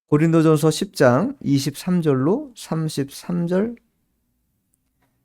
고린도전서 10장 23절로 33절.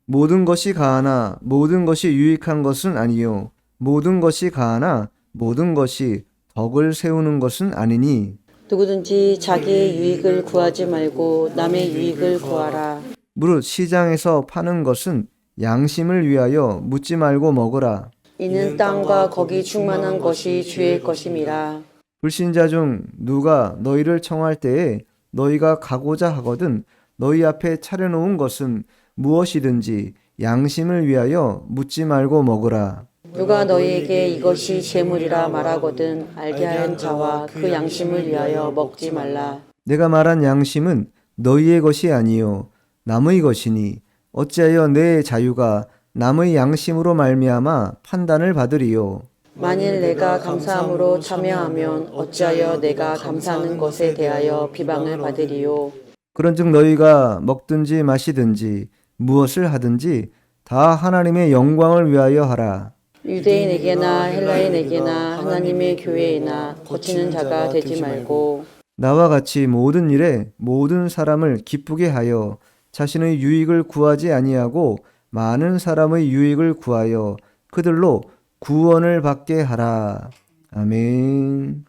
모든 것이 가하나 모든 것이 유익한 것은 아니요 모든 것이 가하나 모든 것이 덕을 세우는 것은 아니니. 누구든지 자기의 유익을 구하지 말고 남의 유익을 구하라. 무릇 시장에서 파는 것은 양심을 위하여 묻지 말고 먹으라. 이는 땅과 거기 충만한 것이 주의 것임이라. 불신자 중 누가 너희를 청할 때에 너희가 가고자 하거든 너희 앞에 차려놓은 것은 무엇이든지 양심을 위하여 묻지 말고 먹으라. 누가 너희에게 이것이 재물이라 말하거든 알게 하는 자와 그 양심을 위하여 먹지 말라. 내가 말한 양심은 너희의 것이 아니요 남의 것이니 어찌하여 내 자유가 남의 양심으로 말미암아 판단을 받으리요. 만일 내가 감사함으로 참여하면 어찌하여 내가 감사하는 것에 대하여 비방을 받으리요. 그런즉 너희가 먹든지 마시든지 무엇을 하든지 다 하나님의 영광을 위하여 하라. 유대인에게나 헬라인에게나 하나님의 교회에나 거치는 자가 되지 말고 나와 같이 모든 일에 모든 사람을 기쁘게 하여 자신의 유익을 구하지 아니하고 많은 사람의 유익을 구하여 그들로 구원을 받게 하라. 아멘.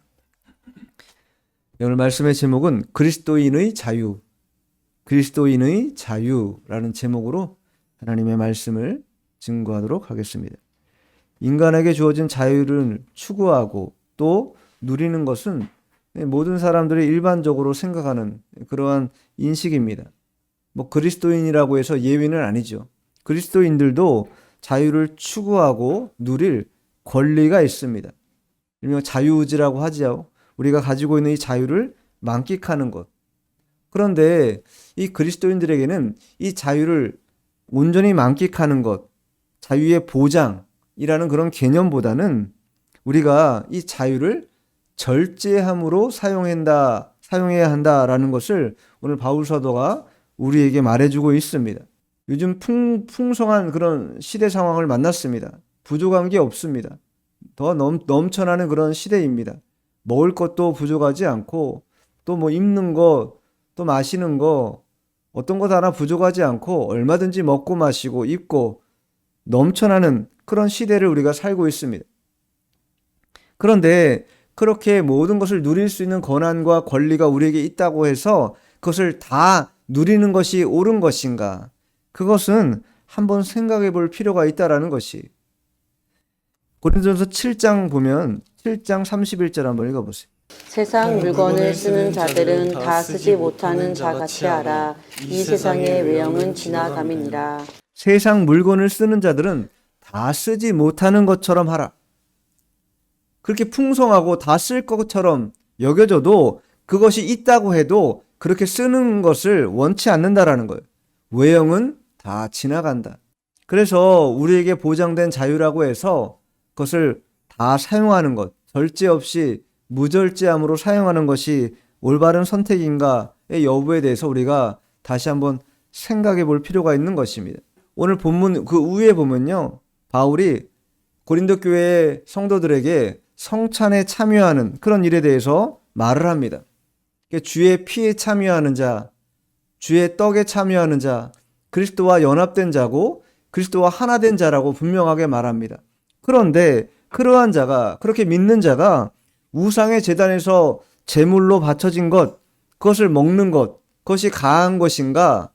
오늘 말씀의 제목은 그리스도인의 자유, 그리스도인의 자유라는 제목으로 하나님의 말씀을 증거하도록 하겠습니다. 인간에게 주어진 자유를 추구하고 또 누리는 것은 모든 사람들이 일반적으로 생각하는 그러한 인식입니다. 그리스도인이라고 해서 예외는 아니죠. 그리스도인들도 자유를 추구하고 누릴 권리가 있습니다. 일명 자유의지라고 하죠. 우리가 가지고 있는 이 자유를 만끽하는 것. 그런데 이 그리스도인들에게는 이 자유를 온전히 만끽하는 것, 자유의 보장이라는 그런 개념보다는 우리가 이 자유를 절제함으로 사용해야 한다라는 것을 오늘 바울 사도가 우리에게 말해주고 있습니다. 요즘 풍성한 그런 시대 상황을 만났습니다. 부족한 게 없습니다. 더 넘쳐나는 그런 시대입니다. 먹을 것도 부족하지 않고 또 입는 거, 또 마시는 거 어떤 것 하나 부족하지 않고 얼마든지 먹고 마시고 입고 넘쳐나는 그런 시대를 우리가 살고 있습니다. 그런데 그렇게 모든 것을 누릴 수 있는 권한과 권리가 우리에게 있다고 해서 그것을 다 누리는 것이 옳은 것인가? 그것은 한번 생각해 볼 필요가 있다라는 것이. 고린도전서 7장 보면 7장 31절 한번 읽어보세요. 세상 물건을 쓰는 자들은 다 쓰지 못하는 자같이 하라. 이 세상의 외형은 지나감이니라. 세상 물건을 쓰는 자들은 다 쓰지 못하는 것처럼 하라. 그렇게 풍성하고 다 쓸 것처럼 여겨져도 그것이 있다고 해도 그렇게 쓰는 것을 원치 않는다라는 거예요. 외형은 다 지나간다. 그래서 우리에게 보장된 자유라고 해서 그것을 다 사용하는 것, 절제 없이 무절제함으로 사용하는 것이 올바른 선택인가의 여부에 대해서 우리가 다시 한번 생각해 볼 필요가 있는 것입니다. 오늘 본문 그 위에 보면요, 바울이 고린도 교회의 성도들에게 성찬에 참여하는 그런 일에 대해서 말을 합니다. 주의 피에 참여하는 자, 주의 떡에 참여하는 자, 그리스도와 연합된 자고 그리스도와 하나 된 자라고 분명하게 말합니다. 그런데 그러한 자가, 그렇게 믿는 자가 우상의 제단에서 제물로 바쳐진 것, 그것을 먹는 것, 그것이 가한 것인가?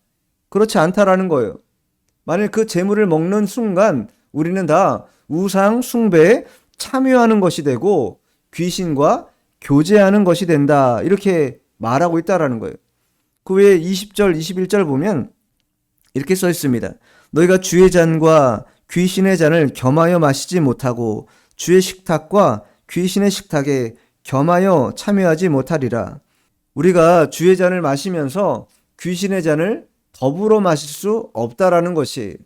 그렇지 않다라는 거예요. 만일 그 제물을 먹는 순간 우리는 다 우상 숭배에 참여하는 것이 되고 귀신과 교제하는 것이 된다. 이렇게 말하고 있다라는 거예요. 그 외에 20절, 21절 보면 이렇게 써 있습니다. 너희가 주의 잔과 귀신의 잔을 겸하여 마시지 못하고 주의 식탁과 귀신의 식탁에 겸하여 참여하지 못하리라. 우리가 주의 잔을 마시면서 귀신의 잔을 더불어 마실 수 없다라는 것이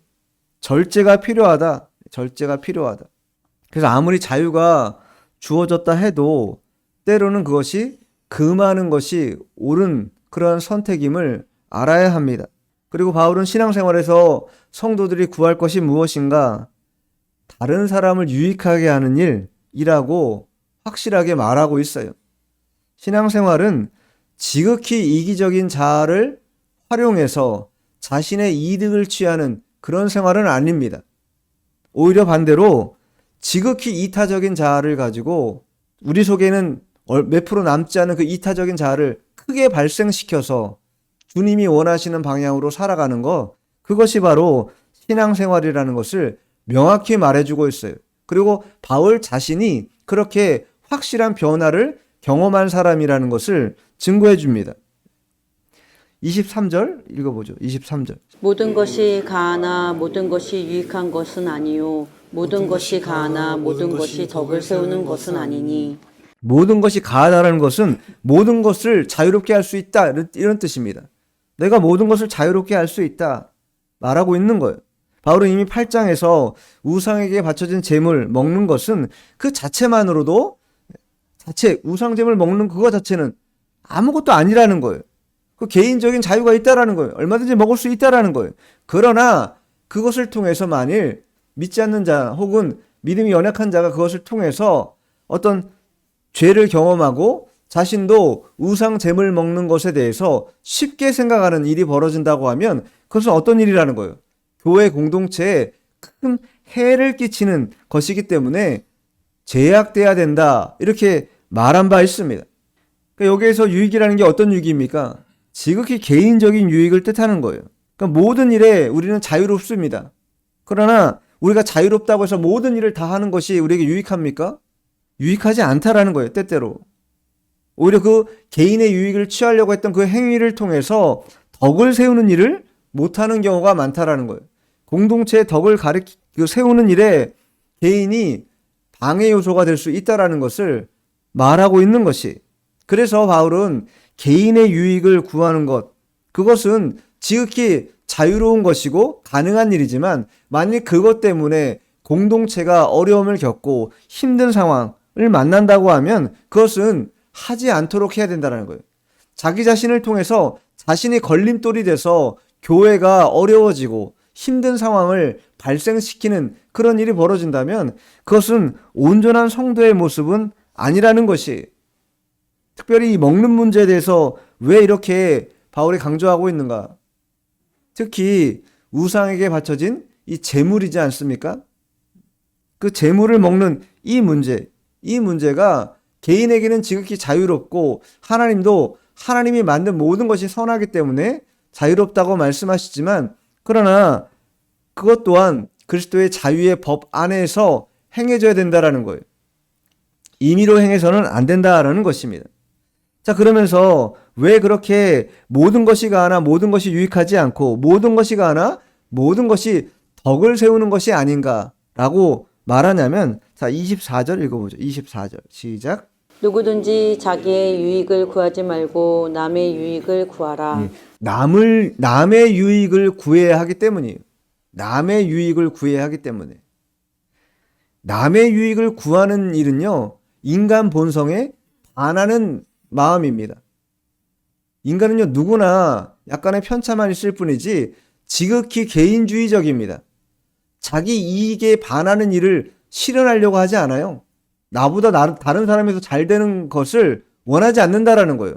절제가 필요하다. 절제가 필요하다. 그래서 아무리 자유가 주어졌다 해도 때로는 그것이 금하는 것이 옳은 그런 선택임을 알아야 합니다. 그리고 바울은 신앙생활에서 성도들이 구할 것이 무엇인가? 다른 사람을 유익하게 하는 일이라고 확실하게 말하고 있어요. 신앙생활은 지극히 이기적인 자아를 활용해서 자신의 이득을 취하는 그런 생활은 아닙니다. 오히려 반대로 지극히 이타적인 자아를 가지고 우리 속에는 몇 프로 남지 않은 그 이타적인 자아를 크게 발생시켜서 주님이 원하시는 방향으로 살아가는 것, 그것이 바로 신앙생활이라는 것을 명확히 말해주고 있어요. 그리고 바울 자신이 그렇게 확실한 변화를 경험한 사람이라는 것을 증거해 줍니다. 23절 읽어보죠. 23절. 모든 것이 가하나 모든 것이 유익한 것은 아니요 모든 것이 가하나 모든 것이 덕을 세우는 것은 아니니. 모든 것이 가하다라는 것은 모든 것을 자유롭게 할 수 있다, 이런 뜻입니다. 내가 모든 것을 자유롭게 할 수 있다 말하고 있는 거예요. 바울은 이미 8장에서 우상에게 바쳐진 제물 먹는 것은 그 자체만으로도 우상 제물 먹는 그거 자체는 아무것도 아니라는 거예요. 그 개인적인 자유가 있다라는 거예요. 얼마든지 먹을 수 있다라는 거예요. 그러나 그것을 통해서 만일 믿지 않는 자 혹은 믿음이 연약한 자가 그것을 통해서 어떤 죄를 경험하고 자신도 우상 제물 먹는 것에 대해서 쉽게 생각하는 일이 벌어진다고 하면 그것은 어떤 일이라는 거예요? 교회 공동체에 큰 해를 끼치는 것이기 때문에 제약돼야 된다, 이렇게 말한 바 있습니다. 그러니까 여기에서 유익이라는 게 어떤 유익입니까? 지극히 개인적인 유익을 뜻하는 거예요. 그러니까 모든 일에 우리는 자유롭습니다. 그러나 우리가 자유롭다고 해서 모든 일을 다 하는 것이 우리에게 유익합니까? 유익하지 않다라는 거예요, 때때로. 오히려 그 개인의 유익을 취하려고 했던 그 행위를 통해서 덕을 세우는 일을 못하는 경우가 많다라는 거예요. 공동체의 덕을 세우는 일에 개인이 방해 요소가 될 수 있다라는 것을 말하고 있는 것이. 그래서 바울은 개인의 유익을 구하는 것, 그것은 지극히 자유로운 것이고 가능한 일이지만 만약 그것 때문에 공동체가 어려움을 겪고 힘든 상황을 만난다고 하면 그것은 하지 않도록 해야 된다는 거예요. 자기 자신을 통해서 자신이 걸림돌이 돼서 교회가 어려워지고 힘든 상황을 발생시키는 그런 일이 벌어진다면 그것은 온전한 성도의 모습은 아니라는 것이. 특별히 이 먹는 문제에 대해서 왜 이렇게 바울이 강조하고 있는가? 특히 우상에게 바쳐진 이 제물이지 않습니까? 그 제물을 먹는 이 문제가 개인에게는 지극히 자유롭고 하나님도 하나님이 만든 모든 것이 선하기 때문에 자유롭다고 말씀하시지만, 그러나 그것 또한 그리스도의 자유의 법 안에서 행해져야 된다라는 거예요. 임의로 행해서는 안 된다라는 것입니다. 자, 그러면서 왜 그렇게 모든 것이 가하나 모든 것이 유익하지 않고 모든 것이 가하나 모든 것이 덕을 세우는 것이 아닌가라고 말하냐면, 자, 24절 읽어보죠. 24절 시작. 누구든지 자기의 유익을 구하지 말고 남의 유익을 구하라. 남의 유익을 구해야 하기 때문이에요. 남의 유익을 구해야 하기 때문에. 남의 유익을 구하는 일은요, 인간 본성에 반하는 마음입니다. 인간은요, 누구나 약간의 편차만 있을 뿐이지 지극히 개인주의적입니다. 자기 이익에 반하는 일을 실현하려고 하지 않아요. 나보다 다른 사람에서 잘 되는 것을 원하지 않는다라는 거예요.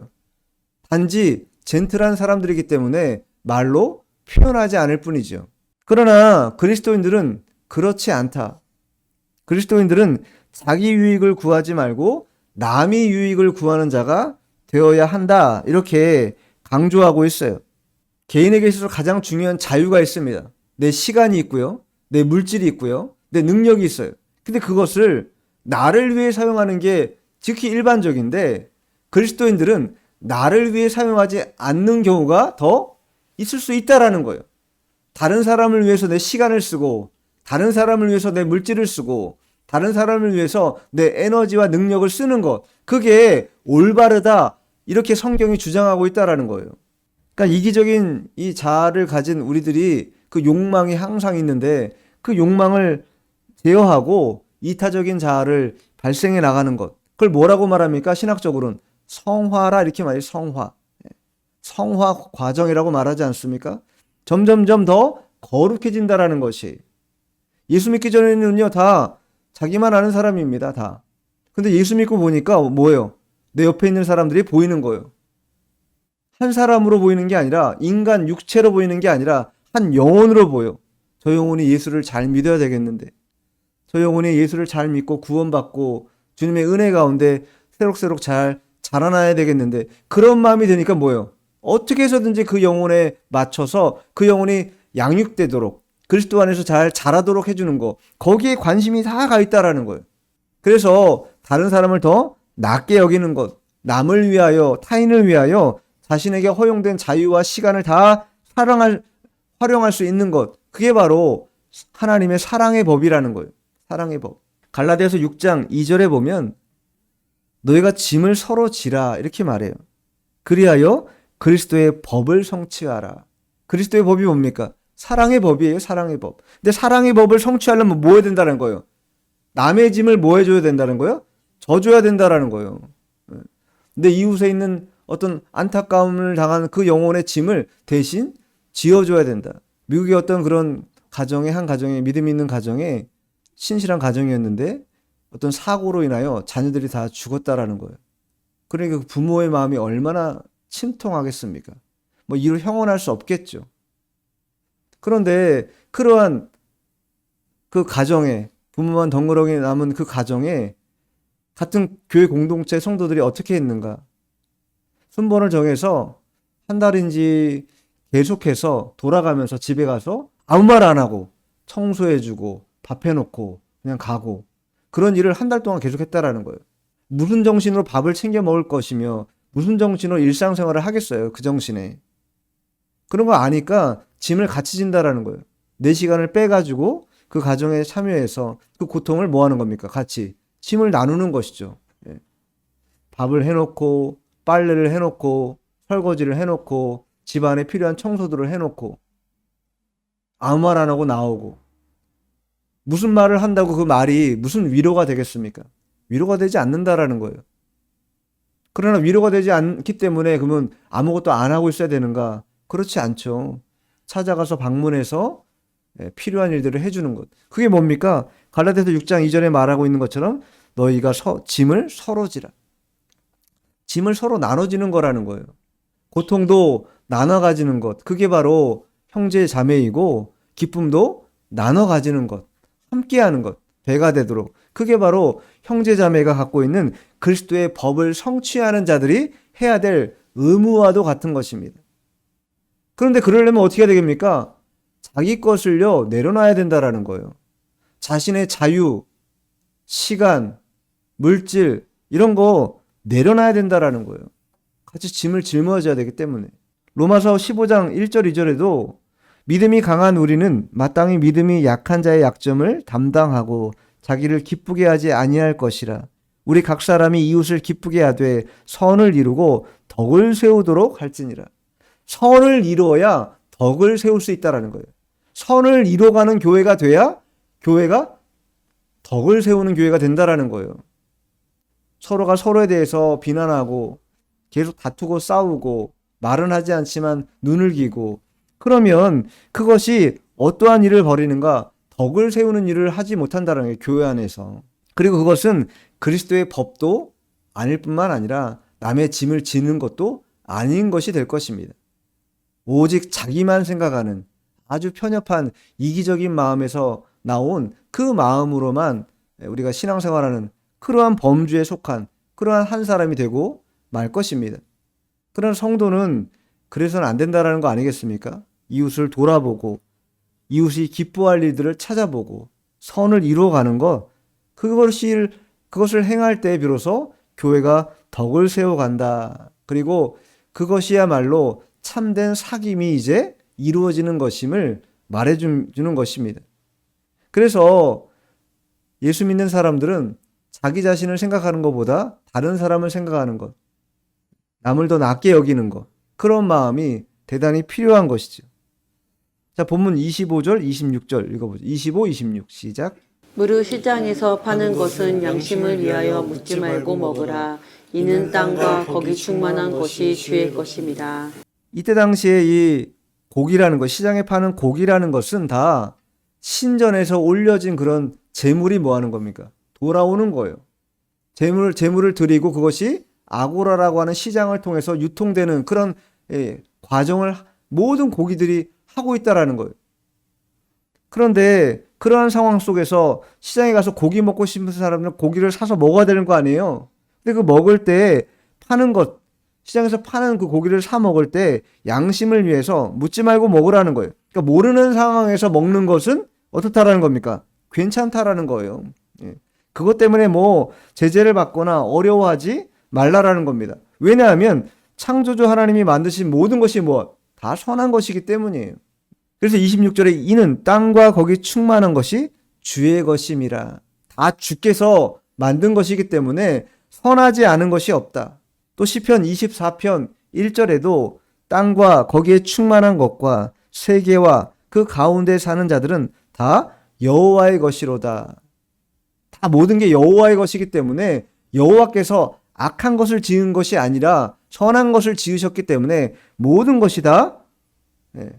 단지 젠틀한 사람들이기 때문에 말로 표현하지 않을 뿐이죠. 그러나 그리스도인들은 그렇지 않다. 그리스도인들은 자기 유익을 구하지 말고 남의 유익을 구하는 자가 되어야 한다, 이렇게 강조하고 있어요. 개인에게 있어서 가장 중요한 자유가 있습니다. 내 시간이 있고요, 내 물질이 있고요, 내 능력이 있어요. 근데 그것을 나를 위해 사용하는 게 지극히 일반적인데 그리스도인들은 나를 위해 사용하지 않는 경우가 더 있을 수 있다라는 거예요. 다른 사람을 위해서 내 시간을 쓰고 다른 사람을 위해서 내 물질을 쓰고 다른 사람을 위해서 내 에너지와 능력을 쓰는 것, 그게 올바르다, 이렇게 성경이 주장하고 있다라는 거예요. 그러니까 이기적인 이 자아를 가진 우리들이 그 욕망이 항상 있는데 그 욕망을 제어하고 이타적인 자아를 발생해 나가는 것, 그걸 뭐라고 말합니까? 신학적으로는 성화라, 이렇게 말해요. 성화 과정이라고 말하지 않습니까? 점점점 더 거룩해진다라는 것이. 예수 믿기 전에는요, 다 자기만 아는 사람입니다, 다. 근데 예수 믿고 보니까 뭐예요? 내 옆에 있는 사람들이 보이는 거예요. 한 사람으로 보이는 게 아니라 인간 육체로 보이는 게 아니라 한 영혼으로 보여. 저 영혼이 예수를 잘 믿어야 되겠는데, 저 영혼이 예수를 잘 믿고 구원받고 주님의 은혜 가운데 새록새록 잘 자라나야 되겠는데, 그런 마음이 드니까 뭐예요? 어떻게 해서든지 그 영혼에 맞춰서 그 영혼이 양육되도록 그리스도 안에서 잘 자라도록 해주는 거, 거기에 관심이 다 가 있다라는 거예요. 그래서 다른 사람을 더 낮게 여기는 것, 남을 위하여, 타인을 위하여 자신에게 허용된 자유와 시간을 다 활용할 수 있는 것, 그게 바로 하나님의 사랑의 법이라는 거예요. 사랑의 법. 갈라디아서 6장 2절에 보면 너희가 짐을 서로 지라 이렇게 말해요. 그리하여 그리스도의 법을 성취하라. 그리스도의 법이 뭡니까? 사랑의 법이에요. 사랑의 법. 근데 사랑의 법을 성취하려면 뭐 해야 된다는 거예요? 남의 짐을 뭐 해줘야 된다는 거예요? 져줘야 된다라는 거예요. 근데 이웃에 있는 어떤 안타까움을 당하는 그 영혼의 짐을 대신 지어줘야 된다. 미국의 어떤 그런 가정에, 한 가정에, 믿음 있는 가정에, 신실한 가정이었는데 어떤 사고로 인하여 자녀들이 다 죽었다라는 거예요. 그러니까 그 부모의 마음이 얼마나 침통하겠습니까? 뭐 이로 형언할 수 없겠죠. 그런데 그러한 그 가정에, 부모만 덩그러니 남은 그 가정에 같은 교회 공동체 성도들이 어떻게 했는가? 순번을 정해서 한 달인지 계속해서 돌아가면서 집에 가서 아무 말 안 하고 청소해주고 밥 해놓고 그냥 가고, 그런 일을 한 달 동안 계속했다라는 거예요. 무슨 정신으로 밥을 챙겨 먹을 것이며 무슨 정신으로 일상생활을 하겠어요, 그 정신에. 그런 거 아니까 짐을 같이 진다라는 거예요. 내 시간을 빼가지고 그 가정에 참여해서 그 고통을 뭐 하는 겁니까? 같이 짐을 나누는 것이죠. 예. 밥을 해놓고 빨래를 해놓고 설거지를 해놓고 집안에 필요한 청소들을 해놓고 아무 말 안 하고 나오고, 무슨 말을 한다고 그 말이 무슨 위로가 되겠습니까? 위로가 되지 않는다라는 거예요. 그러나 위로가 되지 않기 때문에 그러면 아무것도 안 하고 있어야 되는가? 그렇지 않죠. 찾아가서 방문해서 필요한 일들을 해주는 것. 그게 뭡니까? 갈라디아서 6장 2절에 말하고 있는 것처럼 너희가 짐을 서로 지라. 짐을 서로 나눠지는 거라는 거예요. 고통도 나눠 가지는 것. 그게 바로 형제 자매이고, 기쁨도 나눠 가지는 것. 함께 하는 것. 배가 되도록. 그게 바로 형제 자매가 갖고 있는 그리스도의 법을 성취하는 자들이 해야 될 의무와도 같은 것입니다. 그런데 그러려면 어떻게 해야 되겠습니까? 자기 것을요, 내려놔야 된다라는 거예요. 자신의 자유, 시간, 물질, 이런 거 내려놔야 된다라는 거예요. 같이 짐을 짊어져야 되기 때문에. 로마서 15장 1절 2절에도 믿음이 강한 우리는 마땅히 믿음이 약한 자의 약점을 담당하고 자기를 기쁘게 하지 아니할 것이라. 우리 각 사람이 이웃을 기쁘게 하되 선을 이루고 덕을 세우도록 할지니라. 선을 이루어야 덕을 세울 수 있다라는 거예요. 선을 이루어가는 교회가 돼야 교회가 덕을 세우는 교회가 된다라는 거예요. 서로가 서로에 대해서 비난하고 계속 다투고 싸우고 말은 하지 않지만 눈을 기고, 그러면 그것이 어떠한 일을 벌이는가? 덕을 세우는 일을 하지 못한다는 거예요, 교회 안에서. 그리고 그것은 그리스도의 법도 아닐 뿐만 아니라 남의 짐을 지는 것도 아닌 것이 될 것입니다. 오직 자기만 생각하는 아주 편협한 이기적인 마음에서 나온 그 마음으로만 우리가 신앙생활하는 그러한 범주에 속한 그러한 한 사람이 되고 말 것입니다. 그러나 성도는 그래서는 안 된다라는 거 아니겠습니까? 이웃을 돌아보고 이웃이 기뻐할 일들을 찾아보고 선을 이루어가는 것, 그것을 행할 때 비로소 교회가 덕을 세워간다. 그리고 그것이야말로 참된 사귐이 이제 이루어지는 것임을 말해주는 것입니다. 그래서 예수 믿는 사람들은 자기 자신을 생각하는 것보다 다른 사람을 생각하는 것, 남을 더 낮게 여기는 것, 그런 마음이 대단히 필요한 것이죠. 자, 본문 25절, 26절 읽어보죠. 25, 26 시작. 무릇 시장에서 파는 것은 양심을 위하여 묻지 말고 먹으라. 이는 땅과 거기 충만한 것이 주의 것입니다. 이때 당시에 이 고기라는 것, 시장에 파는 고기라는 것은 다 신전에서 올려진 그런 재물이 뭐 하는 겁니까? 돌아오는 거예요. 재물을 드리고 그것이 아고라라고 하는 시장을 통해서 유통되는 그런 과정을 모든 고기들이 하고 있다라는 거예요. 그런데 그러한 상황 속에서 시장에 가서 고기 먹고 싶은 사람은 고기를 사서 먹어야 되는 거 아니에요? 근데 그 먹을 때 파는 것, 시장에서 파는 그 고기를 사 먹을 때 양심을 위해서 묻지 말고 먹으라는 거예요. 그러니까 모르는 상황에서 먹는 것은 어떻다라는 겁니까? 괜찮다라는 거예요. 예. 그것 때문에 뭐 제재를 받거나 어려워하지 말라라는 겁니다. 왜냐하면 창조주 하나님이 만드신 모든 것이 뭐 다 선한 것이기 때문이에요. 그래서 26절에 이는 땅과 거기 충만한 것이 주의 것임이라. 다 주께서 만든 것이기 때문에 선하지 않은 것이 없다. 또 시편 24편 1절에도 땅과 거기에 충만한 것과 세계와 그 가운데 사는 자들은 다 여호와의 것이로다. 다 모든 게 여호와의 것이기 때문에 여호와께서 악한 것을 지은 것이 아니라 선한 것을 지으셨기 때문에 모든 것이 다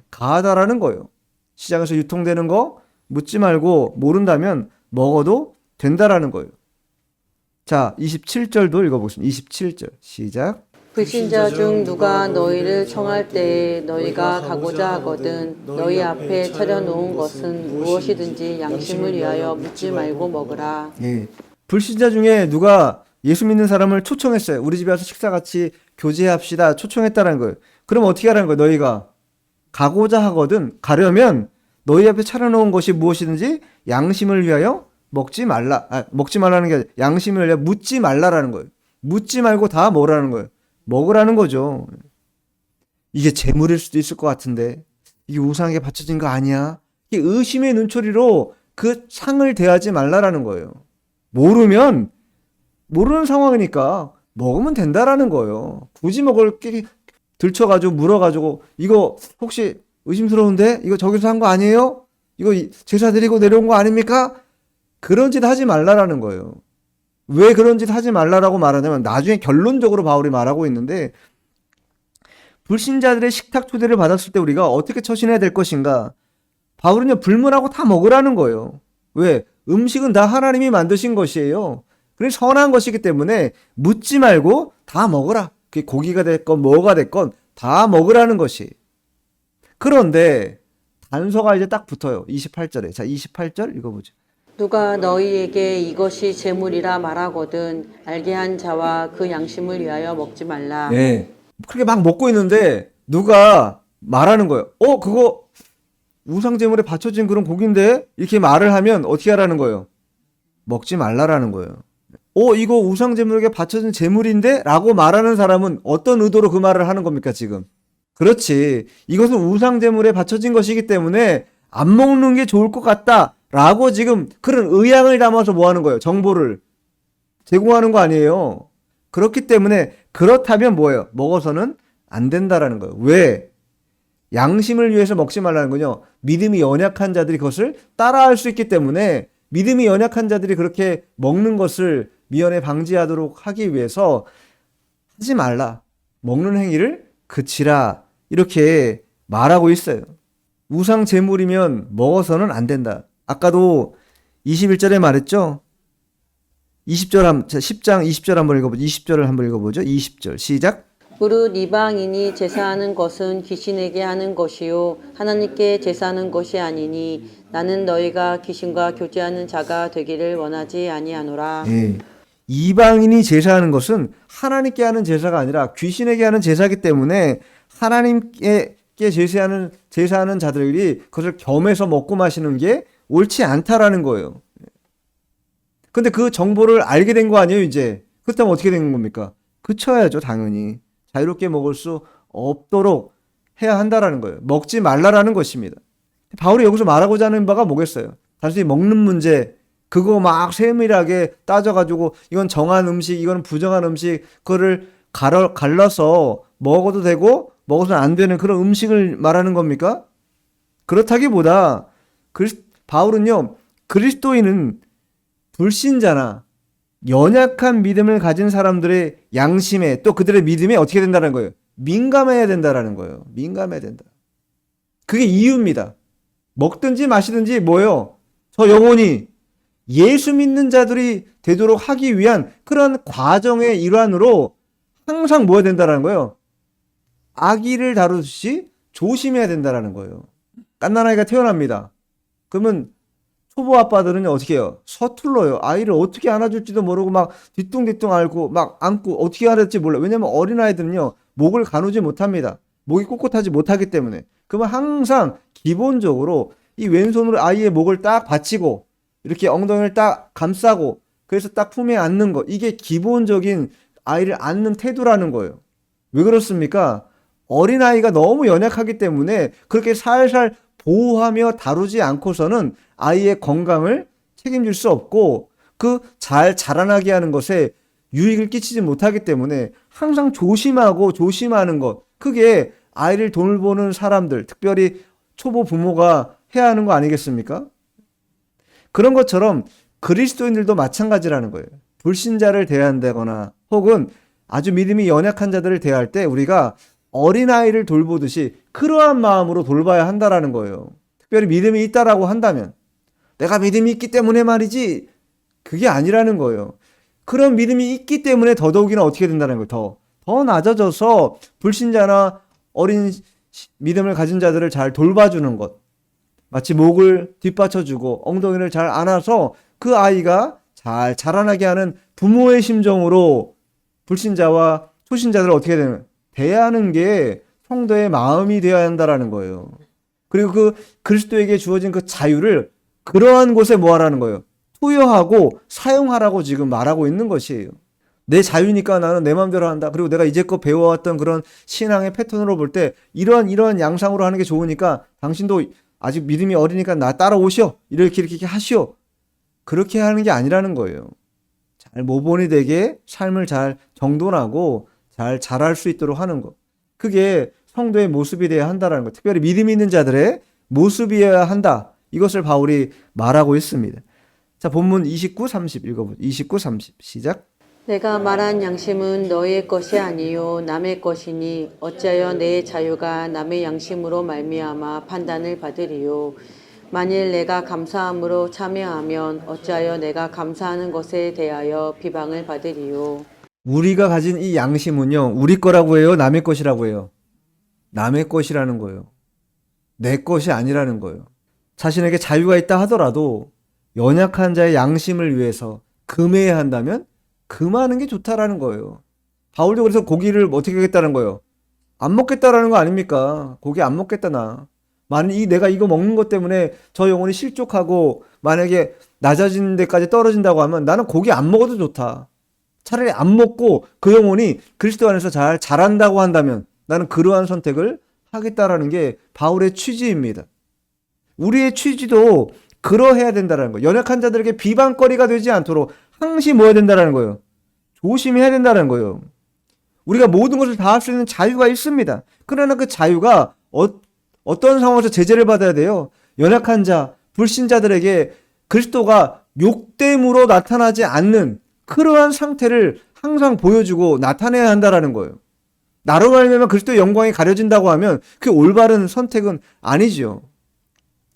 가하다라는 거예요. 시장에서 유통되는 거 묻지 말고 모른다면 먹어도 된다라는 거예요. 자, 27절도 읽어보겠습니다. 27절 시작. 불신자 중 누가 너희를 청할 때에 너희가 가고자 하거든 너희 앞에 차려놓은 것은 무엇이든지 양심을 위하여 묻지 말고 먹으라. 예. 불신자 중에 누가 예수 믿는 사람을 초청했어요. 우리 집에 와서 식사 같이 교제합시다. 초청했다는 거예요. 그럼 어떻게 하라는 거예요? 너희가 가고자 하거든 가려면 너희 앞에 차려놓은 것이 무엇이든지 양심을 위하여 먹지 말라. 먹지 말라는 게 아니라 양심을 위하여 묻지 말라라는 거예요. 묻지 말고 다 뭐라는 거예요? 먹으라는 거죠. 이게 재물일 수도 있을 것 같은데 이게 우상에게 바쳐진 거 아니야? 이게 의심의 눈초리로 그 상을 대하지 말라라는 거예요. 모르면 모르는 상황이니까 먹으면 된다라는 거예요. 굳이 먹을 게 들쳐가지고 물어가지고 이거 혹시 의심스러운데 이거 저기서 산 거 아니에요? 이거 제사 드리고 내려온 거 아닙니까? 그런 짓 하지 말라라는 거예요. 왜 그런 짓 하지 말라라고 말하냐면 나중에 결론적으로 바울이 말하고 있는데 불신자들의 식탁 초대를 받았을 때 우리가 어떻게 처신해야 될 것인가? 바울은요 불문하고 다 먹으라는 거예요. 왜? 음식은 다 하나님이 만드신 것이에요. 그래서 선한 것이기 때문에 묻지 말고 다 먹으라. 그게 고기가 됐건 뭐가 됐건 다 먹으라는 것이. 그런데 단서가 이제 딱 붙어요. 28절에. 자, 28절 읽어보죠. 누가 너희에게 이것이 재물이라 말하거든 알게 한 자와 그 양심을 위하여 먹지 말라. 네. 그렇게 막 먹고 있는데 누가 말하는 거예요. 그거 우상제물에 바쳐진 그런 고기인데 이렇게 말을 하면 어떻게 하라는 거예요? 먹지 말라라는 거예요. 이거 우상제물에게 바쳐진 제물인데? 라고 말하는 사람은 어떤 의도로 그 말을 하는 겁니까 지금? 그렇지. 이것은 우상제물에 바쳐진 것이기 때문에 안 먹는 게 좋을 것 같다 라고 지금 그런 의향을 담아서 뭐 하는 거예요? 정보를 제공하는 거 아니에요. 그렇기 때문에 그렇다면 뭐예요? 먹어서는 안 된다라는 거예요. 왜? 양심을 위해서 먹지 말라는 거요. 믿음이 연약한 자들이 그것을 따라할 수 있기 때문에 믿음이 연약한 자들이 그렇게 먹는 것을 미연에 방지하도록 하기 위해서 하지 말라. 먹는 행위를 그치라. 이렇게 말하고 있어요. 우상 제물이면 먹어서는 안 된다. 아까도 21절에 말했죠. 10장 20절 한번 읽어보죠. 20절을 한번 읽어보죠. 20절 시작. 무릇 이방인이 제사하는 것은 귀신에게 하는 것이요 하나님께 제사하는 것이 아니니 나는 너희가 귀신과 교제하는 자가 되기를 원하지 아니하노라. 예. 이방인이 제사하는 것은 하나님께 하는 제사가 아니라 귀신에게 하는 제사이기 때문에 하나님께 제사하는 자들이 그것을 겸해서 먹고 마시는 게 옳지 않다라는 거예요. 근데 그 정보를 알게 된 거 아니에요, 이제. 그렇다면 어떻게 되는 겁니까? 그쳐야죠, 당연히. 자유롭게 먹을 수 없도록 해야 한다라는 거예요. 먹지 말라라는 것입니다. 바울이 여기서 말하고자 하는 바가 뭐겠어요? 단순히 먹는 문제, 그거 막 세밀하게 따져가지고 이건 정한 음식, 이건 부정한 음식, 그거를 갈라서 먹어도 되고 먹어서는 안 되는 그런 음식을 말하는 겁니까? 그렇다기보다 바울은요, 그리스도인은 불신자나 연약한 믿음을 가진 사람들의 양심에 또 그들의 믿음에 어떻게 된다는 거예요? 민감해야 된다라는 거예요. 민감해야 된다. 그게 이유입니다. 먹든지 마시든지 뭐예요? 저 영혼이 예수 믿는 자들이 되도록 하기 위한 그런 과정의 일환으로 항상 뭐야 된다라는 거예요? 아기를 다루듯이 조심해야 된다라는 거예요. 갓난아이가 태어납니다. 그러면 초보 아빠들은 어떻게 해요? 서툴러요. 아이를 어떻게 안아줄지도 모르고 막 뒤뚱뒤뚱 앓고 막 안고 어떻게 해야 될지 몰라요. 왜냐면 어린아이들은요, 목을 가누지 못합니다. 목이 꼿꼿하지 못하기 때문에. 그러면 항상 기본적으로 이 왼손으로 아이의 목을 딱 받치고 이렇게 엉덩이를 딱 감싸고 그래서 딱 품에 안는 거. 이게 기본적인 아이를 안는 태도라는 거예요. 왜 그렇습니까? 어린아이가 너무 연약하기 때문에 그렇게 살살 보호하며 다루지 않고서는 아이의 건강을 책임질 수 없고 그 잘 자라나게 하는 것에 유익을 끼치지 못하기 때문에 항상 조심하고 조심하는 것. 그게 아이를 돌보는 사람들, 특별히 초보 부모가 해야 하는 거 아니겠습니까? 그런 것처럼 그리스도인들도 마찬가지라는 거예요. 불신자를 대한다거나 혹은 아주 믿음이 연약한 자들을 대할 때 우리가 어린아이를 돌보듯이 그러한 마음으로 돌봐야 한다라는 거예요. 특별히 믿음이 있다라고 한다면 내가 믿음이 있기 때문에 말이지 그게 아니라는 거예요. 그런 믿음이 있기 때문에 더더욱이나 어떻게 된다는 거예요. 더 낮아져서 불신자나 어린 믿음을 가진 자들을 잘 돌봐주는 것. 마치 목을 뒷받쳐주고 엉덩이를 잘 안아서 그 아이가 잘 자라나게 하는 부모의 심정으로 불신자와 초신자들을 어떻게 되는 대하는 게 성도의 마음이 되어야 한다라는 거예요. 그리고 그 그리스도에게 주어진 그 자유를 그러한 곳에 뭐 하라는 거예요? 투여하고 사용하라고 지금 말하고 있는 것이에요. 내 자유니까 나는 내 마음대로 한다. 그리고 내가 이제껏 배워왔던 그런 신앙의 패턴으로 볼 때 이러한 양상으로 하는 게 좋으니까 당신도 아직 믿음이 어리니까 나 따라오시오. 이렇게 하시오. 그렇게 하는 게 아니라는 거예요. 잘 모본이 되게 삶을 잘 정돈하고 잘 자랄 수 있도록 하는 것. 그게 성도의 모습이 되어야 한다는 것. 특별히 믿음 있는 자들의 모습이어야 한다. 이것을 바울이 말하고 있습니다. 자, 본문 29, 30 읽어보죠. 29, 30 시작. 내가 말한 양심은 너의 것이 아니요 남의 것이니 어찌하여 내 자유가 남의 양심으로 말미암아 판단을 받으리요. 만일 내가 감사함으로 참여하면 어찌하여 내가 감사하는 것에 대하여 비방을 받으리요. 우리가 가진 이 양심은요, 우리 거라고 해요? 남의 것이라고 해요? 남의 것이라는 거예요. 내 것이 아니라는 거예요. 자신에게 자유가 있다 하더라도 연약한 자의 양심을 위해서 금해야 한다면 금하는 게 좋다라는 거예요. 바울도 그래서 고기를 어떻게 하겠다는 거예요? 안 먹겠다라는 거 아닙니까? 고기 안 먹겠다 나. 만약 내가 이거 먹는 것 때문에 저 영혼이 실족하고 만약에 낮아지는 데까지 떨어진다고 하면 나는 고기 안 먹어도 좋다. 차라리 안 먹고 그 영혼이 그리스도 안에서 잘 자란다고 한다면 나는 그러한 선택을 하겠다라는 게 바울의 취지입니다. 우리의 취지도 그러해야 된다는 거예요. 연약한 자들에게 비방거리가 되지 않도록 항시 뭐 해야 된다는 거예요? 조심해야 된다는 거예요. 우리가 모든 것을 다 할 수 있는 자유가 있습니다. 그러나 그 자유가 어떤 상황에서 제재를 받아야 돼요? 연약한 자, 불신자들에게 그리스도가 욕됨으로 나타나지 않는 그러한 상태를 항상 보여주고 나타내야 한다라는 거예요. 나로 말미암아 그리스도의 영광이 가려진다고 하면 그게 올바른 선택은 아니죠.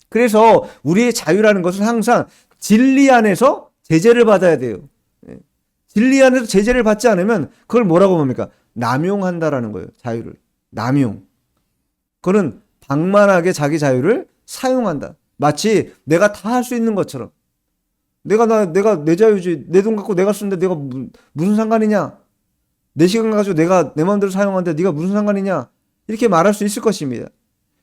그래서 우리의 자유라는 것은 항상 진리 안에서 제재를 받아야 돼요. 진리 안에서 제재를 받지 않으면 그걸 뭐라고 봅니까? 남용한다라는 거예요. 자유를. 남용. 그거는 방만하게 자기 자유를 사용한다. 마치 내가 다 할 수 있는 것처럼. 내가 내 자유지. 내 돈 갖고 내가 쓰는데 내가 무슨 상관이냐? 내 시간 가지고 내가 내 마음대로 사용하는데 네가 무슨 상관이냐? 이렇게 말할 수 있을 것입니다.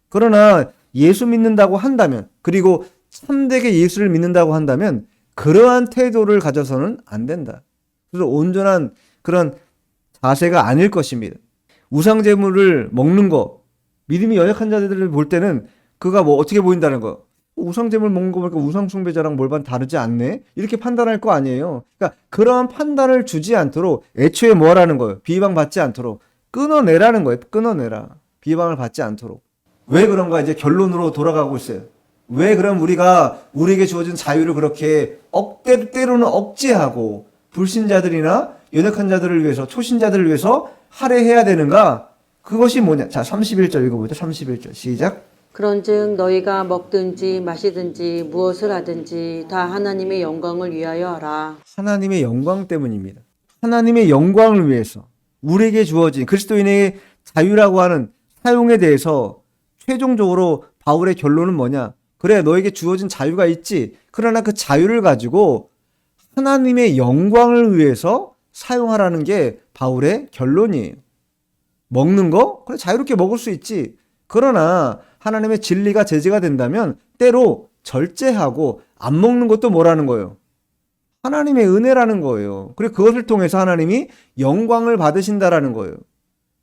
그러나 예수 믿는다고 한다면, 그리고 참되게 예수를 믿는다고 한다면 그러한 태도를 가져서는 안 된다. 그래서 온전한 그런 자세가 아닐 것입니다. 우상제물을 먹는 거, 믿음이 연약한 자들을 볼 때는 그가 뭐 어떻게 보인다는 거, 우상제물 먹는 거 보니까 우상숭배자랑 뭘반 다르지 않네? 이렇게 판단할 거 아니에요. 그러니까 그러한 판단을 주지 않도록 애초에 뭐 하라는 거예요? 비방받지 않도록 끊어내라는 거예요. 끊어내라. 비방을 받지 않도록. 왜 그런가 이제 결론으로 돌아가고 있어요. 왜 그럼 우리가 우리에게 주어진 자유를 그렇게 때로는 억제하고 불신자들이나 연약한 자들을 위해서, 초신자들을 위해서 할애해야 되는가? 그것이 뭐냐? 자, 31절 읽어보죠. 31절 시작. 그런즉 너희가 먹든지 마시든지 무엇을 하든지 다 하나님의 영광을 위하여 하라. 하나님의 영광 때문입니다. 하나님의 영광을 위해서 우리에게 주어진 그리스도인의 자유라고 하는 사용에 대해서 최종적으로 바울의 결론은 뭐냐? 그래, 너에게 주어진 자유가 있지. 그러나 그 자유를 가지고 하나님의 영광을 위해서 사용하라는 게 바울의 결론이에요. 먹는 거? 그래, 자유롭게 먹을 수 있지. 그러나 하나님의 진리가 제재가 된다면 때로 절제하고 안 먹는 것도 뭐라는 거예요? 하나님의 은혜라는 거예요. 그리고 그것을 통해서 하나님이 영광을 받으신다라는 거예요.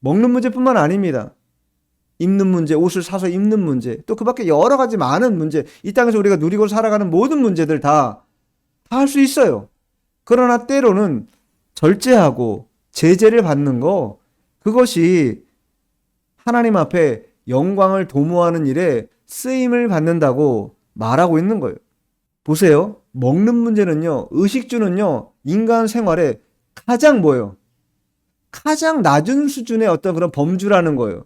먹는 문제뿐만 아닙니다. 입는 문제, 옷을 사서 입는 문제, 또 그 밖에 여러 가지 많은 문제, 이 땅에서 우리가 누리고 살아가는 모든 문제들 다 할 수 있어요. 그러나 때로는 절제하고 제재를 받는 거, 그것이 하나님 앞에 영광을 도모하는 일에 쓰임을 받는다고 말하고 있는 거예요. 보세요. 먹는 문제는요, 의식주는요, 인간 생활에 가장 뭐예요? 가장 낮은 수준의 어떤 그런 범주라는 거예요.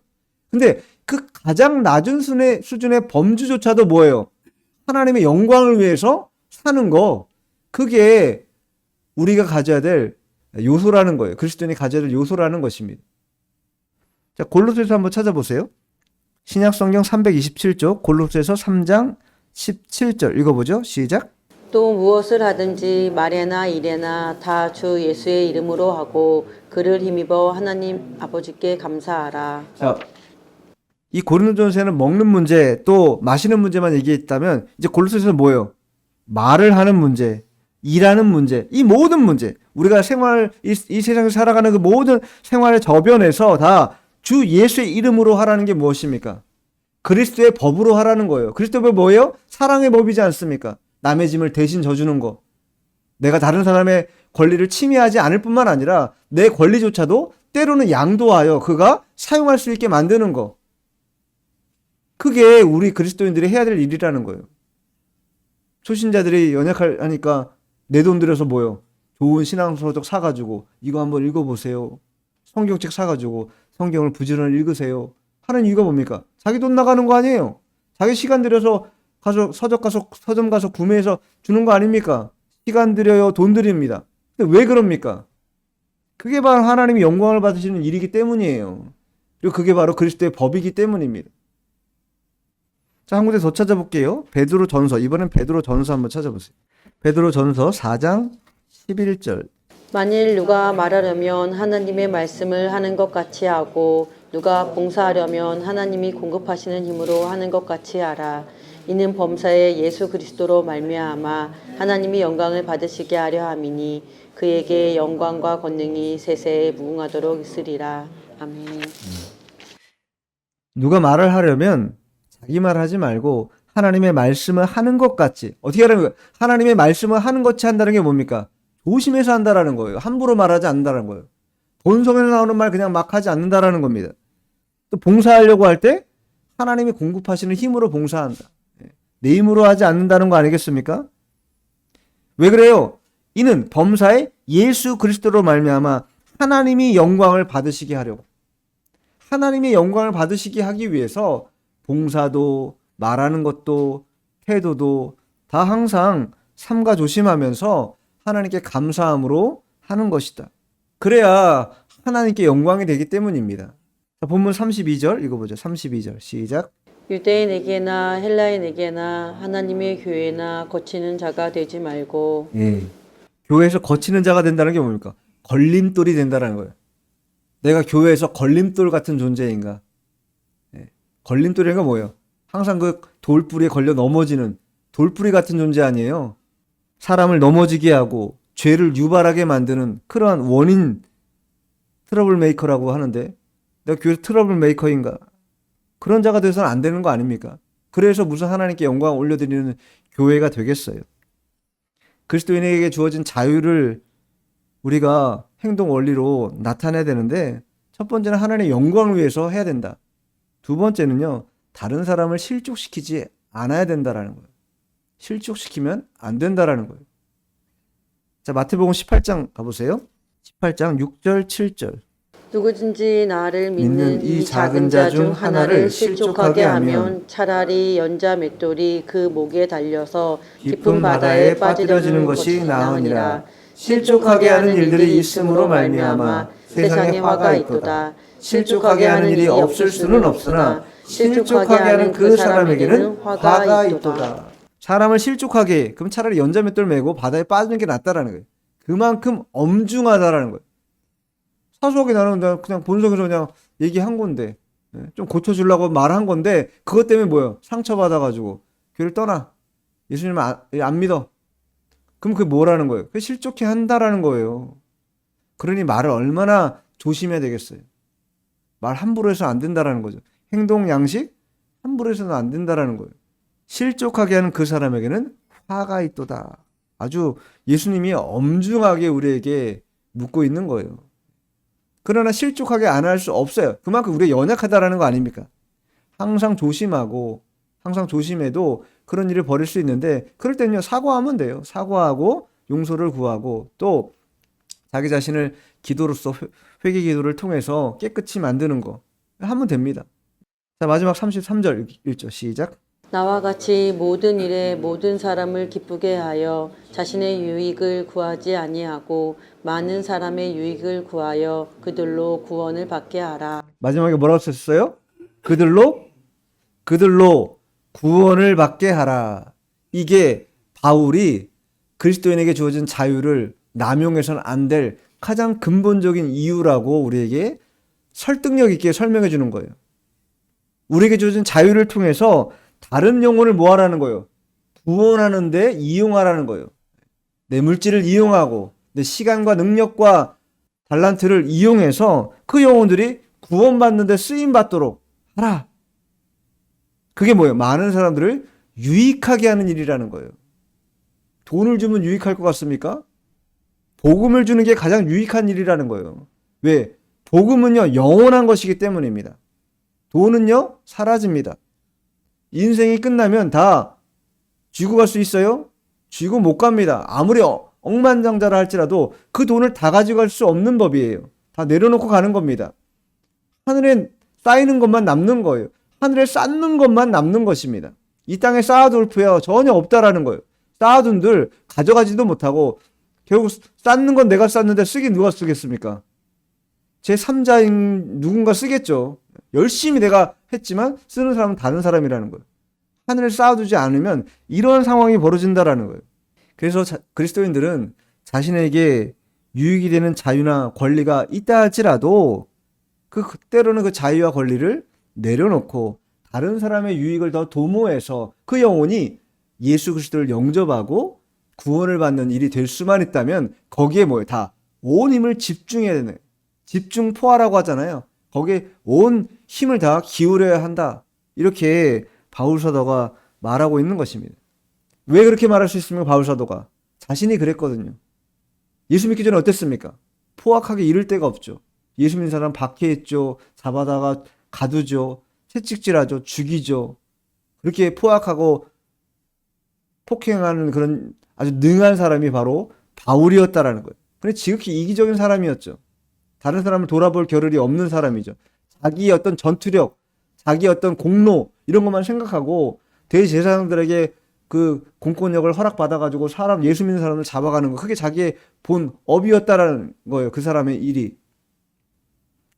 근데 그 가장 낮은 수준의 범주조차도 뭐예요? 하나님의 영광을 위해서 사는 거. 그게 우리가 가져야 될 요소라는 거예요. 그리스도인이 가져야 될 요소라는 것입니다. 자, 골로새서 한번 찾아보세요. 신약 성경 327쪽 골로새서 3장 17절 읽어보죠. 시작. 또 무엇을 하든지 말에나 일에나 다 주 예수의 이름으로 하고 그를 힘입어 하나님 아버지께 감사하라. 자, 이 고린도전서에는 먹는 문제 또 마시는 문제만 얘기했다면 이제 골로새서는 뭐예요? 말을 하는 문제, 일하는 문제, 이 모든 문제, 우리가 이 세상에서 살아가는 그 모든 생활의 저변에서 다 주 예수의 이름으로 하라는 게 무엇입니까? 그리스도의 법으로 하라는 거예요. 그리스도의 법 뭐예요? 사랑의 법이지 않습니까? 남의 짐을 대신 져주는 거. 내가 다른 사람의 권리를 침해하지 않을 뿐만 아니라 내 권리조차도 때로는 양도하여 그가 사용할 수 있게 만드는 거. 그게 우리 그리스도인들이 해야 될 일이라는 거예요. 초신자들이 연약하니까 내 돈 들여서 뭐요? 좋은 신앙서적 사가지고 이거 한번 읽어보세요. 성경책 사가지고 성경을 부지런히 읽으세요. 하는 이유가 뭡니까? 자기 돈 나가는 거 아니에요. 자기 시간 들여서 서점 가서 구매해서 주는 거 아닙니까? 시간 들여요, 돈 들입니다. 근데 왜 그럽니까? 그게 바로 하나님이 영광을 받으시는 일이기 때문이에요. 그리고 그게 바로 그리스도의 법이기 때문입니다. 자, 한 군데 더 찾아볼게요. 베드로전서, 이번엔 베드로전서 한번 찾아보세요. 베드로전서 4장 11절. 만일 누가 말하려면 하나님의 말씀을 하는 것 같이 하고 누가 봉사하려면 하나님이 공급하시는 힘으로 하는 것 같이 하라. 이는 범사에 예수 그리스도로 말미암아 하나님이 영광을 받으시게 하려 함이니 그에게 영광과 권능이 세세에 무궁하도록 있으리라. 아멘. 누가 말을 하려면 자기 말 하지 말고 하나님의 말씀을 하는 것 같이. 어떻게 하라는 거예요? 하나님의 말씀을 하는 것이 한다는 게 뭡니까? 조심해서 한다라는 거예요. 함부로 말하지 않는다는 거예요. 본성에서 나오는 말 그냥 막 하지 않는다라는 겁니다. 또 봉사하려고 할 때 하나님이 공급하시는 힘으로 봉사한다. 내 힘으로 하지 않는다는 거 아니겠습니까? 왜 그래요? 이는 범사에 예수 그리스도로 말미암아 하나님이 영광을 받으시게 하려고. 하나님의 영광을 받으시게 하기 위해서 봉사도 말하는 것도 태도도 다 항상 삼가 조심하면서 하나님께 감사함으로 하는 것이다. 그래야 하나님께 영광이 되기 때문입니다. 자, 본문 32절 읽어보죠. 32절 시작. 유대인에게나 헬라인에게나 하나님의 교회나 거치는 자가 되지 말고. 교회에서 거치는 자가 된다는 게 뭡니까? 걸림돌이 된다는 거예요. 내가 교회에서 걸림돌 같은 존재인가? 걸림돌이가 뭐예요? 항상 그 돌뿌리에 걸려 넘어지는 돌뿌리 같은 존재 아니에요? 사람을 넘어지게 하고 죄를 유발하게 만드는 그러한 원인 트러블 메이커라고 하는데 내가 교회에서 트러블 메이커인가? 그런 자가 돼서는 안 되는 거 아닙니까? 그래서 무슨 하나님께 영광을 올려드리는 교회가 되겠어요. 그리스도인에게 주어진 자유를 우리가 행동 원리로 나타내야 되는데 첫 번째는 하나님의 영광을 위해서 해야 된다. 두 번째는요. 다른 사람을 실족시키지 않아야 된다라는 거예요. 실족시키면 안 된다라는 거예요. 자, 마태복음 18장 가보세요. 18장 6절 7절. 누구든지 나를 믿는 이 작은 자 중 하나를 실족하게 하면 차라리 연자 맷돌이 그 목에 달려서 깊은 바다에 빠뜨려지는 것이 나으니라. 실족하게 하는 일들이 있음으로 말미암아 세상에 화가 있도다. 실족하게 하는 일이 없을 수는 없으나 실족하게 하는 그 사람에게는 화가 있도다. 사람을 실족하게, 그럼 차라리 연자맷돌 메고 바다에 빠지는 게 낫다라는 거예요. 그만큼 엄중하다라는 거예요. 사소하게 나는 그냥 본성에서 그냥 얘기한 건데, 좀 고쳐주려고 말한 건데, 그것 때문에 뭐예요? 상처받아가지고 교회를 떠나. 예수님을 안 믿어. 그럼 그게 뭐라는 거예요? 그게 실족해 한다라는 거예요. 그러니 말을 얼마나 조심해야 되겠어요. 말 함부로 해서 안 된다라는 거죠. 행동 양식 함부로 해서는 안 된다라는 거예요. 실족하게 하는 그 사람에게는 화가 있도다. 아주 예수님이 엄중하게 우리에게 묻고 있는 거예요. 그러나 실족하게 안 할 수 없어요. 그만큼 우리가 연약하다라는 거 아닙니까? 항상 조심하고 항상 조심해도 그런 일을 벌일 수 있는데, 그럴 때는요, 사과하면 돼요. 사과하고 용서를 구하고 또 자기 자신을 기도로서 회개 기도를 통해서 깨끗이 만드는 거 하면 됩니다. 자, 마지막 33절 읽죠. 시작. 나와 같이 모든 일에 모든 사람을 기쁘게 하여 자신의 유익을 구하지 아니하고 많은 사람의 유익을 구하여 그들로 구원을 받게 하라. 마지막에 뭐라고 썼어요? 그들로 구원을 받게 하라. 이게 바울이 그리스도인에게 주어진 자유를 남용해서는 안 될 가장 근본적인 이유라고 우리에게 설득력 있게 설명해 주는 거예요. 우리에게 주어진 자유를 통해서 다른 영혼을 뭐 하라는 거예요? 구원하는데 이용하라는 거예요. 내 물질을 이용하고 내 시간과 능력과 달란트를 이용해서 그 영혼들이 구원받는데 쓰임받도록 하라. 그게 뭐예요? 많은 사람들을 유익하게 하는 일이라는 거예요. 돈을 주면 유익할 것 같습니까? 복음을 주는 게 가장 유익한 일이라는 거예요. 왜? 복음은요, 영원한 것이기 때문입니다. 돈은요, 사라집니다. 인생이 끝나면 다 쥐고 갈 수 있어요? 쥐고 못 갑니다. 아무리 억만장자라 할지라도 그 돈을 다 가지고 갈 수 없는 법이에요. 다 내려놓고 가는 겁니다. 하늘에 쌓이는 것만 남는 거예요. 하늘에 쌓는 것만 남는 것입니다. 이 땅에 쌓아둘 필요 전혀 없다라는 거예요. 쌓아둔들 가져가지도 못하고 결국 쌓는 건 내가 쌓는데 쓰긴 누가 쓰겠습니까? 제 3자인 누군가 쓰겠죠. 열심히 내가 했지만 쓰는 사람은 다른 사람이라는 거예요. 하늘에 쌓아두지 않으면 이런 상황이 벌어진다라는 거예요. 그래서 그리스도인들은 자신에게 유익이 되는 자유나 권리가 있다 할지라도 그때로는 그 자유와 권리를 내려놓고 다른 사람의 유익을 더 도모해서 그 영혼이 예수 그리스도를 영접하고 구원을 받는 일이 될 수만 있다면 거기에 뭐예요? 다 온 힘을 집중해야 되는, 집중포화라고 하잖아요. 거기에 온 힘을 다 기울여야 한다. 이렇게 바울 사도가 말하고 있는 것입니다. 왜 그렇게 말할 수 있습니까? 바울 사도가 자신이 그랬거든요. 예수 믿기 전에 어땠습니까? 포악하게 이를 데가 없죠. 예수 믿는 사람 박해했죠. 잡아다가 가두죠. 채찍질하죠. 죽이죠. 그렇게 포악하고 폭행하는 그런 아주 능한 사람이 바로 바울이었다라는 거예요. 근데 지극히 이기적인 사람이었죠. 다른 사람을 돌아볼 겨를이 없는 사람이죠. 자기의 어떤 전투력, 자기의 어떤 공로 이런 것만 생각하고 대제사장들에게 그 공권력을 허락받아가지고 사람, 예수 믿는 사람을 잡아가는 거, 그게 자기의 본 업이었다라는 거예요. 그 사람의 일이.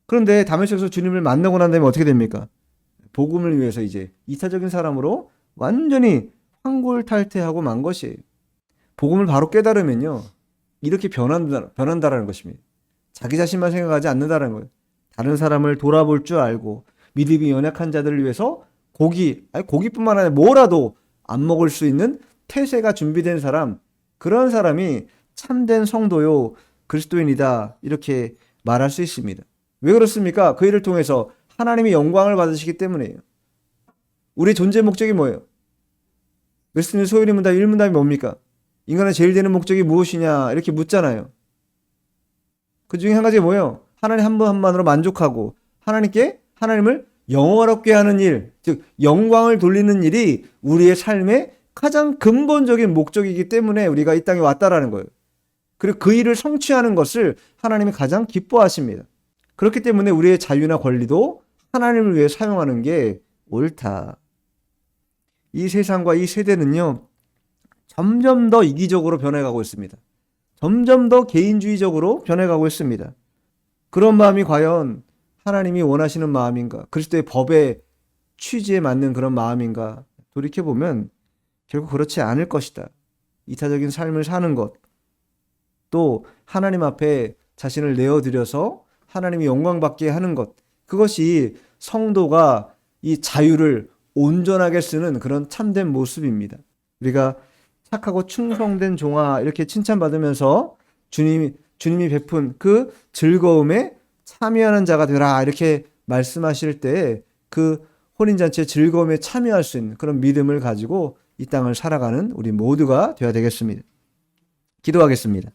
그런데 다메섹에서 주님을 만나고 난 다음에 어떻게 됩니까? 복음을 위해서 이제 이타적인 사람으로 완전히 환골탈태하고 만 것이에요. 복음을 바로 깨달으면요, 이렇게 변한다라는 것입니다. 자기 자신만 생각하지 않는다는 거예요. 다른 사람을 돌아볼 줄 알고 믿음이 연약한 자들을 위해서 고기뿐만 아니라 뭐라도 안 먹을 수 있는 태세가 준비된 사람, 그런 사람이 참된 성도요 그리스도인이다, 이렇게 말할 수 있습니다. 왜 그렇습니까? 그 일을 통해서 하나님이 영광을 받으시기 때문이에요. 우리의 존재 목적이 뭐예요? 웨스트민스터 소요리 문답 1문답이 뭡니까? 인간의 제일 되는 목적이 무엇이냐 이렇게 묻잖아요. 그 중에 한 가지가 뭐예요? 하나님 한 분 한 분으로 만족하고 하나님을 영화롭게 하는 일, 즉 영광을 돌리는 일이 우리의 삶의 가장 근본적인 목적이기 때문에 우리가 이 땅에 왔다라는 거예요. 그리고 그 일을 성취하는 것을 하나님이 가장 기뻐하십니다. 그렇기 때문에 우리의 자유나 권리도 하나님을 위해 사용하는 게 옳다. 이 세상과 이 세대는요, 점점 더 이기적으로 변해가고 있습니다. 점점 더 개인주의적으로 변해가고 있습니다. 그런 마음이 과연 하나님이 원하시는 마음인가? 그리스도의 법의 취지에 맞는 그런 마음인가? 돌이켜보면 결국 그렇지 않을 것이다. 이타적인 삶을 사는 것, 또 하나님 앞에 자신을 내어드려서 하나님이 영광받게 하는 것, 그것이 성도가 이 자유를 온전하게 쓰는 그런 참된 모습입니다. 우리가 착하고 충성된 종아 이렇게 칭찬받으면서 주님이 베푼 그 즐거움에 참여하는 자가 되라 이렇게 말씀하실 때 그 혼인잔치의 즐거움에 참여할 수 있는 그런 믿음을 가지고 이 땅을 살아가는 우리 모두가 되어야 되겠습니다. 기도하겠습니다.